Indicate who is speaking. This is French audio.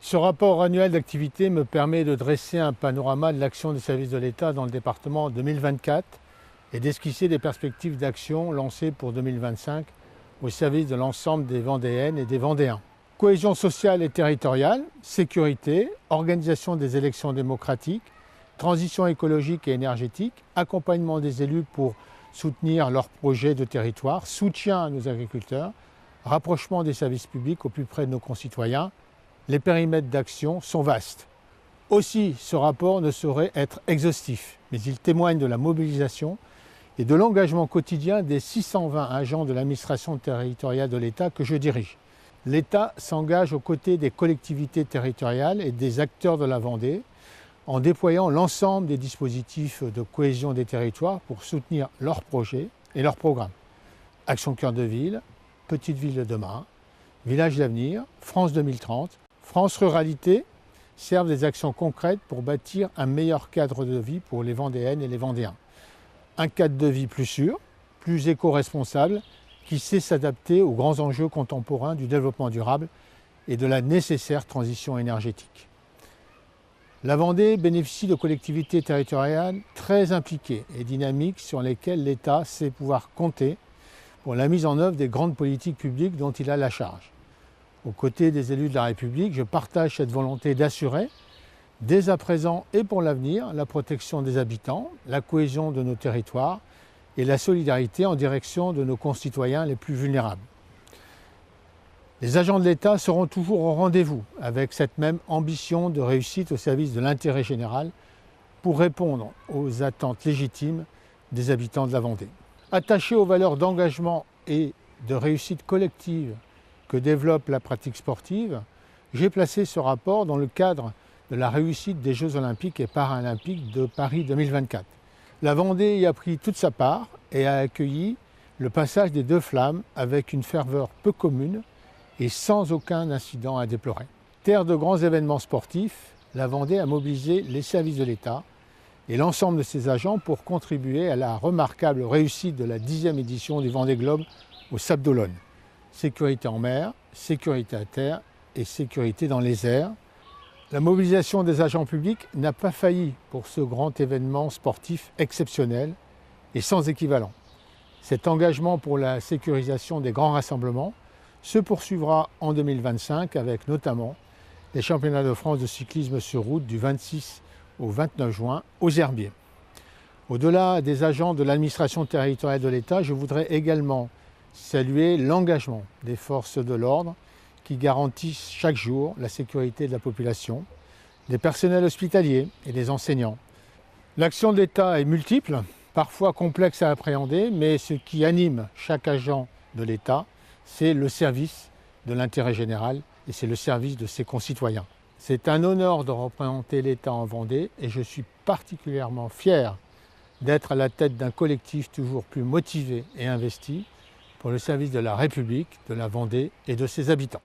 Speaker 1: Ce rapport annuel d'activité me permet de dresser un panorama de l'action des services de l'État dans le département en 2024 et d'esquisser des perspectives d'action lancées pour 2025 au service de l'ensemble des Vendéennes et des Vendéens. Cohésion sociale et territoriale, sécurité, organisation des élections démocratiques, transition écologique et énergétique, accompagnement des élus pour soutenir leurs projets de territoire, soutien à nos agriculteurs, rapprochement des services publics au plus près de nos concitoyens. Les périmètres d'action sont vastes. Aussi, ce rapport ne saurait être exhaustif, mais il témoigne de la mobilisation et de l'engagement quotidien des 620 agents de l'administration territoriale de l'État que je dirige. L'État s'engage aux côtés des collectivités territoriales et des acteurs de la Vendée en déployant l'ensemble des dispositifs de cohésion des territoires pour soutenir leurs projets et leurs programmes. Action Cœur de Ville, Petite Ville de demain, Village d'avenir, France 2030, France Ruralité servent des actions concrètes pour bâtir un meilleur cadre de vie pour les Vendéennes et les Vendéens. Un cadre de vie plus sûr, plus éco-responsable, qui sait s'adapter aux grands enjeux contemporains du développement durable et de la nécessaire transition énergétique. La Vendée bénéficie de collectivités territoriales très impliquées et dynamiques sur lesquelles l'État sait pouvoir compter pour la mise en œuvre des grandes politiques publiques dont il a la charge. Aux côtés des élus de la République, je partage cette volonté d'assurer, dès à présent et pour l'avenir, la protection des habitants, la cohésion de nos territoires et la solidarité en direction de nos concitoyens les plus vulnérables. Les agents de l'État seront toujours au rendez-vous avec cette même ambition de réussite au service de l'intérêt général pour répondre aux attentes légitimes des habitants de la Vendée. Attachés aux valeurs d'engagement et de réussite collective que développe la pratique sportive, j'ai placé ce rapport dans le cadre de la réussite des Jeux olympiques et paralympiques de Paris 2024. La Vendée y a pris toute sa part et a accueilli le passage des deux flammes avec une ferveur peu commune et sans aucun incident à déplorer. Terre de grands événements sportifs, la Vendée a mobilisé les services de l'État et l'ensemble de ses agents pour contribuer à la remarquable réussite de la 10e édition du Vendée Globe aux Sables d'Olonne. Sécurité en mer, sécurité à terre et sécurité dans les airs. La mobilisation des agents publics n'a pas failli pour ce grand événement sportif exceptionnel et sans équivalent. Cet engagement pour la sécurisation des grands rassemblements se poursuivra en 2025 avec notamment les championnats de France de cyclisme sur route du 26 au 29 juin aux Herbiers. Au-delà des agents de l'administration territoriale de l'État, je voudrais également saluer l'engagement des forces de l'ordre qui garantissent chaque jour la sécurité de la population, des personnels hospitaliers et des enseignants. L'action de l'État est multiple, parfois complexe à appréhender, mais ce qui anime chaque agent de l'État, c'est le service de l'intérêt général et c'est le service de ses concitoyens. C'est un honneur de représenter l'État en Vendée et je suis particulièrement fier d'être à la tête d'un collectif toujours plus motivé et investi pour le service de la République, de la Vendée et de ses habitants.